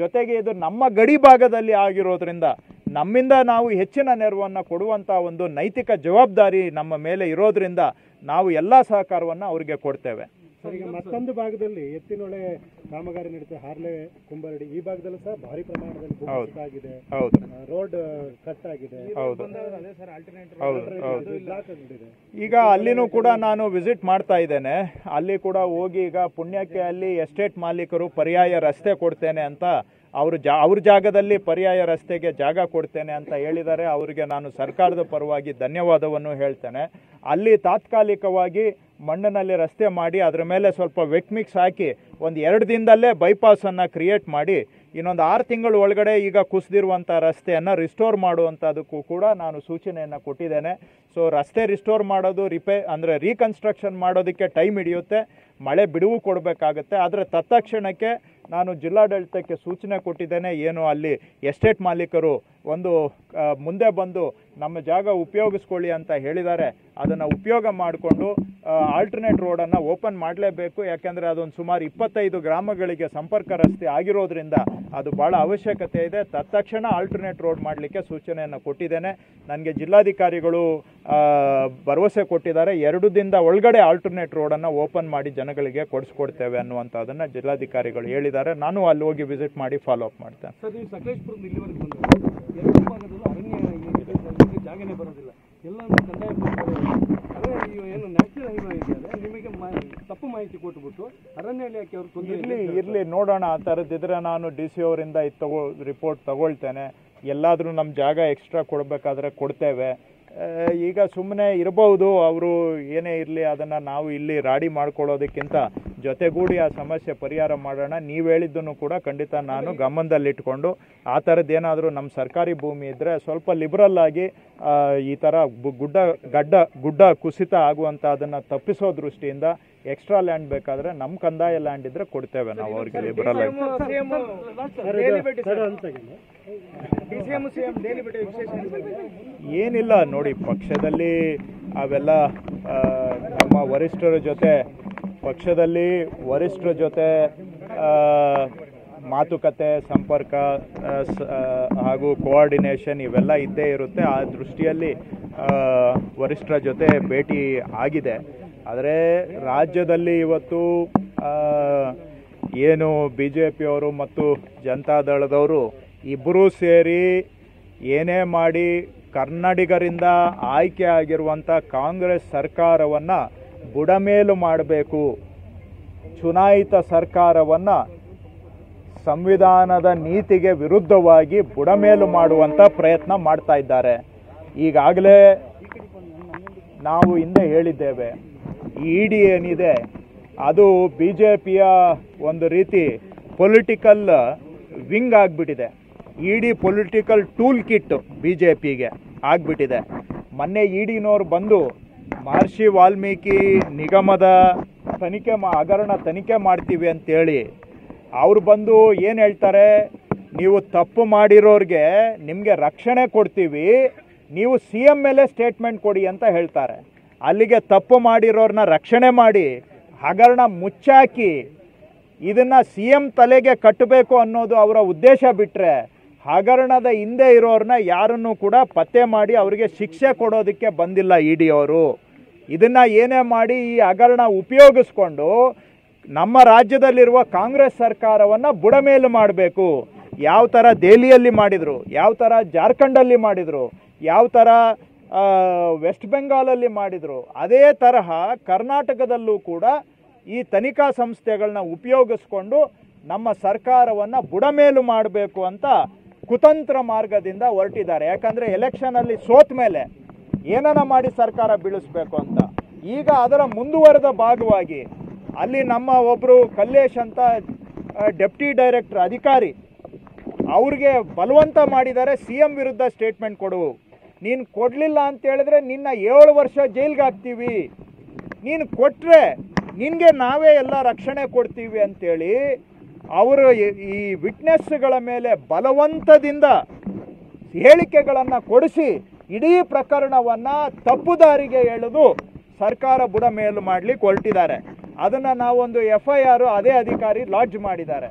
ಜೊತೆಗೆ ಇದು ನಮ್ಮ ಗಡಿ ಭಾಗದಲ್ಲಿ ಆಗಿರೋದ್ರಿಂದ ನಮ್ಮಿಂದ ನಾವು ಹೆಚ್ಚಿನ ನೆರವನ್ನು ಕೊಡುವಂಥ ಒಂದು ನೈತಿಕ ಜವಾಬ್ದಾರಿ ನಮ್ಮ ಮೇಲೆ ಇರೋದ್ರಿಂದ ನಾವು ಎಲ್ಲ ಸಹಕಾರವನ್ನು ಅವರಿಗೆ ಕೊಡ್ತೇವೆ. ಸರ್, ಈಗ ಮತ್ತೊಂದು ಭಾಗದಲ್ಲಿ ಎತ್ತಿನೊಳೆ ಕಾಮಗಾರಿ ನಡೀತಾ ಹಾರ್ಲೆ ಕುಂಬಾರಡಿ ಈ ಭಾಗದಲ್ಲೂ ಸಹ ಭಾರಿ ಪ್ರಮಾಣದಲ್ಲಿ ಭೂಕುಸಿತ ಆಗಿದೆ. ರೋಡ್ ಕಟ್ ಆಗಿದೆ. ಈಗ ಅಲ್ಲಿನೂ ಕೂಡ ನಾನು ವಿಸಿಟ್ ಮಾಡ್ತಾ ಇದ್ದೇನೆ. ಅಲ್ಲಿ ಕೂಡ ಹೋಗಿ ಈಗ ಪುಣ್ಯಕ್ಕೆ ಅಲ್ಲಿ ಎಸ್ಟೇಟ್ ಮಾಲೀಕರು ಪರ್ಯಾಯ ರಸ್ತೆ ಕೊಡ್ತೇನೆ ಅಂತ ಅವ್ರ ಜಾಗದಲ್ಲಿ ಪರ್ಯಾಯ ರಸ್ತೆಗೆ ಜಾಗ ಕೊಡ್ತೇನೆ ಅಂತ ಹೇಳಿದ್ದಾರೆ. ಅವರಿಗೆ ನಾನು ಸರ್ಕಾರದ ಪರವಾಗಿ ಧನ್ಯವಾದವನ್ನು ಹೇಳ್ತೇನೆ. ಅಲ್ಲಿ ತಾತ್ಕಾಲಿಕವಾಗಿ ಮಣ್ಣಿನಲ್ಲಿ ರಸ್ತೆ ಮಾಡಿ ಅದರ ಮೇಲೆ ಸ್ವಲ್ಪ ವೆಟ್ ಮಿಕ್ಸ್ ಹಾಕಿ ಒಂದು 2 ದಿನದಲ್ಲೇ ಬೈಪಾಸನ್ನು ಕ್ರಿಯೇಟ್ ಮಾಡಿ ಇನ್ನೊಂದು 6 ತಿಂಗಳ ಒಳಗಡೆ ಈಗ ಕುಸಿದಿರುವಂಥ ರಸ್ತೆಯನ್ನು ರಿಸ್ಟೋರ್ ಮಾಡುವಂಥದ್ದಕ್ಕೂ ಕೂಡ ನಾನು ಸೂಚನೆಯನ್ನು ಕೊಟ್ಟಿದ್ದೇನೆ. ಸೊ ರಸ್ತೆ ರಿಸ್ಟೋರ್ ಮಾಡೋದು ಅಂದರೆ ರೀಕನ್ಸ್ಟ್ರಕ್ಷನ್ ಮಾಡೋದಕ್ಕೆ ಟೈಮ್ ಹಿಡಿಯುತ್ತೆ, ಮಳೆ ಬಿಡುವು ಕೊಡಬೇಕಾಗುತ್ತೆ. ಆದರೆ ತತ್ಕ್ಷಣಕ್ಕೆ ನಾನು ಜಿಲ್ಲಾಡಳಿತಕ್ಕೆ ಸೂಚನೆ ಕೊಟ್ಟಿದ್ದೇನೆ. ಏನು ಅಲ್ಲಿ ಎಸ್ಟೇಟ್ ಮಾಲೀಕರು ಒಂದು ಮುಂದೆ ಬಂದು ನಮ್ಮ ಜಾಗ ಉಪಯೋಗಿಸ್ಕೊಳ್ಳಿ ಅಂತ ಹೇಳಿದ್ದಾರೆ. ಅದನ್ನು ಉಪಯೋಗ ಮಾಡಿಕೊಂಡು ಆಲ್ಟರ್ನೇಟ್ ರೋಡನ್ನು ಓಪನ್ ಮಾಡಲೇಬೇಕು. ಯಾಕೆಂದರೆ ಅದೊಂದು ಸುಮಾರು 25 ಗ್ರಾಮಗಳಿಗೆ ಸಂಪರ್ಕ ರಸ್ತೆ ಆಗಿರೋದ್ರಿಂದ ಅದು ಭಾಳ ಅವಶ್ಯಕತೆ ಇದೆ. ತತ್ಕ್ಷಣ ಆಲ್ಟರ್ನೇಟ್ ರೋಡ್ ಮಾಡಲಿಕ್ಕೆ ಸೂಚನೆಯನ್ನು ಕೊಟ್ಟಿದ್ದೇನೆ. ನನಗೆ ಜಿಲ್ಲಾಧಿಕಾರಿಗಳು ಭರವಸೆ ಕೊಟ್ಟಿದ್ದಾರೆ. 2 ದಿನದ ಒಳಗಡೆ ಆಲ್ಟರ್ನೇಟ್ ರೋಡನ್ನು ಓಪನ್ ಮಾಡಿ ಜನಗಳಿಗೆ ಕೊಡಿಸ್ಕೊಡ್ತೇವೆ ಅನ್ನುವಂಥದ್ದನ್ನು ಜಿಲ್ಲಾಧಿಕಾರಿಗಳು ಹೇಳಿದ್ದಾರೆ. ನಾನು ಅಲ್ಲಿ ಹೋಗಿ ವಿಸಿಟ್ ಮಾಡಿ ಫಾಲೋ ಅಪ್ ಮಾಡ್ತೇನೆ. ಸರ್, ನೀವು ಸಕಲೇಶಪುರದ ಇಲ್ಲಿವರೆಗೆ ಬಂದರೆ 2 ಭಾಗದಲ್ಲೂ ಅರಣ್ಯ ಜಾಗನೇ ಬರೋದಿಲ್ಲ, ಎಲ್ಲ ಕಂದಾಯ ಅದೇ ಏನು ನ್ಯಾಷನಲ್ ಹೈವೇ ಇದೆ, ನಿಮಗೆ ತಪ್ಪು ಮಾಹಿತಿ ಕೊಟ್ಟುಬಿಟ್ಟು ಅರಣ್ಯ ಇಲಾಖೆ ಅವರು ಇರಲಿ ನೋಡೋಣ. ಆ ಥರದ್ದಿದ್ರೆ ನಾನು DC ಅವರಿಂದ ರಿಪೋರ್ಟ್ ತಗೊಳ್ತೇನೆ. ಎಲ್ಲಾದರೂ ನಮ್ಮ ಜಾಗ ಎಕ್ಸ್ಟ್ರಾ ಕೊಡಬೇಕಾದ್ರೆ ಕೊಡ್ತೇವೆ. ಈಗ ಸುಮ್ಮನೆ ಇರಬಹುದು, ಅವರು ಏನೇ ಇರಲಿ ಅದನ್ನು ನಾವು ಇಲ್ಲಿ ರಾಡಿ ಮಾಡ್ಕೊಳ್ಳೋದಕ್ಕಿಂತ ಜೊತೆಗೂಡಿ ಆ ಸಮಸ್ಯೆ ಪರಿಹಾರ ಮಾಡೋಣ. ನೀವು ಹೇಳಿದ್ದನ್ನು ಕೂಡ ಖಂಡಿತ ನಾನು ಗಮನದಲ್ಲಿಟ್ಕೊಂಡು ಆ ಥರದ್ದೇನಾದರೂ ನಮ್ಮ ಸರ್ಕಾರಿ ಭೂಮಿ ಇದ್ದರೆ ಸ್ವಲ್ಪ ಲಿಬ್ರಲ್ ಆಗಿ ಈ ಥರ ಗುಡ್ಡ ಕುಸಿತ ಆಗುವಂಥ ಅದನ್ನು ತಪ್ಪಿಸೋ ದೃಷ್ಟಿಯಿಂದ ಎಕ್ಸ್ಟ್ರಾ ಲ್ಯಾಂಡ್ ಬೇಕಾದರೆ ನಮ್ಮ ಕಂದಾಯ ಲ್ಯಾಂಡ್ ಇದ್ದರೆ ಕೊಡ್ತೇವೆ ನಾವು ಅವ್ರಿಗೆ ಲಿಬ್ರಲ್ ಆಗಿ. ಏನಿಲ್ಲ ನೋಡಿ, ಪಕ್ಷದಲ್ಲಿ ಅವೆಲ್ಲ ನಮ್ಮ ವರಿಷ್ಠರ ಜೊತೆ ಮಾತುಕತೆ, ಸಂಪರ್ಕ ಹಾಗೂ ಕೋಆರ್ಡಿನೇಷನ್ ಇವೆಲ್ಲ ಇದ್ದೇ ಇರುತ್ತೆ. ಆ ದೃಷ್ಟಿಯಲ್ಲಿ ವರಿಷ್ಠರ ಜೊತೆ ಭೇಟಿ ಆಗಿದೆ. ಆದರೆ ರಾಜ್ಯದಲ್ಲಿ ಇವತ್ತು ಏನು BJPಯವರು ಮತ್ತು ಜನತಾದಳದವರು ಇಬ್ಬರೂ ಸೇರಿ ಏನೇ ಮಾಡಿ ಕನ್ನಡಿಗರಿಂದ ಆಯ್ಕೆ ಆಗಿರುವಂಥ ಕಾಂಗ್ರೆಸ್ ಸರ್ಕಾರವನ್ನು ಬುಡಮೇಲು ಮಾಡಬೇಕು, ಚುನಾಯಿತ ಸರ್ಕಾರವನ್ನು ಸಂವಿಧಾನದ ನೀತಿಗೆ ವಿರುದ್ಧವಾಗಿ ಬುಡಮೇಲು ಮಾಡುವಂಥ ಪ್ರಯತ್ನ ಮಾಡ್ತಾ ಇದ್ದಾರೆ. ಈಗಾಗಲೇ ನಾವು ಹಿಂದೆ ಹೇಳಿದ್ದೇವೆ, ED ಏನಿದೆ ಅದು BJPಯ ಒಂದು ರೀತಿ ಪೊಲಿಟಿಕಲ್ ವಿಂಗ್ ಆಗಿಬಿಟ್ಟಿದೆ. ED ಪೊಲಿಟಿಕಲ್ ಟೂಲ್ ಕಿಟ್ BJPಗೆ ಆಗಿಬಿಟ್ಟಿದೆ. ಮೊನ್ನೆ EDನವ್ರು ಬಂದು ಮಹರ್ಷಿ ವಾಲ್ಮೀಕಿ ನಿಗಮದ ಹಗರಣ ತನಿಖೆ ಮಾಡ್ತೀವಿ ಅಂತೇಳಿ ಅವ್ರು ಬಂದು ಏನು ಹೇಳ್ತಾರೆ, ನೀವು ತಪ್ಪು ಮಾಡಿರೋರಿಗೆ ನಿಮಗೆ ರಕ್ಷಣೆ ಕೊಡ್ತೀವಿ, ನೀವು CM ಮೇಲೆ ಸ್ಟೇಟ್ಮೆಂಟ್ ಕೊಡಿ ಅಂತ ಹೇಳ್ತಾರೆ. ಅಲ್ಲಿಗೆ ತಪ್ಪು ಮಾಡಿರೋರನ್ನ ರಕ್ಷಣೆ ಮಾಡಿ ಹಗರಣ ಮುಚ್ಚಾಕಿ ಇದನ್ನು CM ತಲೆಗೆ ಕಟ್ಟಬೇಕು ಅನ್ನೋದು ಅವರ ಉದ್ದೇಶ ಬಿಟ್ಟರೆ ಹಗರಣದ ಹಿಂದೆ ಇರೋರನ್ನ ಯಾರನ್ನೂ ಕೂಡ ಪತ್ತೆ ಮಾಡಿ ಅವರಿಗೆ ಶಿಕ್ಷೆ ಕೊಡೋದಕ್ಕೆ ಬಂದಿಲ್ಲ ED ಅವರು. ಇದನ್ನು ಏನೇ ಮಾಡಿ ಈ ಹಗರಣ ಉಪಯೋಗಿಸ್ಕೊಂಡು ನಮ್ಮ ರಾಜ್ಯದಲ್ಲಿರುವ ಕಾಂಗ್ರೆಸ್ ಸರ್ಕಾರವನ್ನು ಬುಡಮೇಲು ಮಾಡಬೇಕು. ಯಾವ ಥರ ದೆಹಲಿಯಲ್ಲಿ ಮಾಡಿದರು, ಯಾವ ಥರ ಜಾರ್ಖಂಡಲ್ಲಿ ಮಾಡಿದರು, ಯಾವ ಥರ ವೆಸ್ಟ್ ಬೆಂಗಾಲಲ್ಲಿ ಮಾಡಿದರು, ಅದೇ ತರಹ ಕರ್ನಾಟಕದಲ್ಲೂ ಕೂಡ ಈ ತನಿಖಾ ಸಂಸ್ಥೆಗಳನ್ನ ಉಪಯೋಗಿಸ್ಕೊಂಡು ನಮ್ಮ ಸರ್ಕಾರವನ್ನು ಬುಡಮೇಲು ಮಾಡಬೇಕು ಅಂತ ಕುತಂತ್ರ ಮಾರ್ಗದಿಂದ ಹೊರಟಿದ್ದಾರೆ. ಯಾಕಂದರೆ ಎಲೆಕ್ಷನಲ್ಲಿ ಸೋತ ಮೇಲೆ ಏನನ್ನ ಮಾಡಿ ಸರ್ಕಾರ ಬೀಳಿಸ್ಬೇಕು ಅಂತ. ಈಗ ಅದರ ಮುಂದುವರೆದ ಭಾಗವಾಗಿ ಅಲ್ಲಿ ನಮ್ಮ ಒಬ್ಬರು ಕಲ್ಲೇಶ್ ಅಂತ ಡೆಪ್ಟಿ ಡೈರೆಕ್ಟರ್ ಅಧಿಕಾರಿ ಅವ್ರಿಗೆ ಬಲವಂತ ಮಾಡಿದ್ದಾರೆ, CM ವಿರುದ್ಧ ಸ್ಟೇಟ್ಮೆಂಟ್ ಕೊಡು, ನೀನು ಕೊಡಲಿಲ್ಲ ಅಂತ ಹೇಳಿದ್ರೆ ನಿನ್ನ 7 ವರ್ಷ ಜೈಲ್ಗೆ ಹಾಕ್ತೀವಿ, ನೀನು ಕೊಟ್ಟರೆ ನಿನಗೆ ನಾವೇ ಎಲ್ಲ ರಕ್ಷಣೆ ಕೊಡ್ತೀವಿ ಅಂತೇಳಿ ಅವರು ಈ ವಿಟ್ನೆಸ್ಗಳ ಮೇಲೆ ಬಲವಂತದಿಂದ ಹೇಳಿಕೆಗಳನ್ನು ಕೊಡಿಸಿ ಇಡೀ ಪ್ರಕರಣವನ್ನು ತಪ್ಪುದಾರಿಗೆ ಎಳೆದು ಸರ್ಕಾರ ಬುಡ ಮೇಲು ಮಾಡಲಿಕ್ಕೆ ಹೊರಟಿದ್ದಾರೆ. ಅದನ್ನು ನಾವೊಂದು FIR ಅದೇ ಅಧಿಕಾರಿ ಲಾಡ್ಜ್ ಮಾಡಿದ್ದಾರೆ.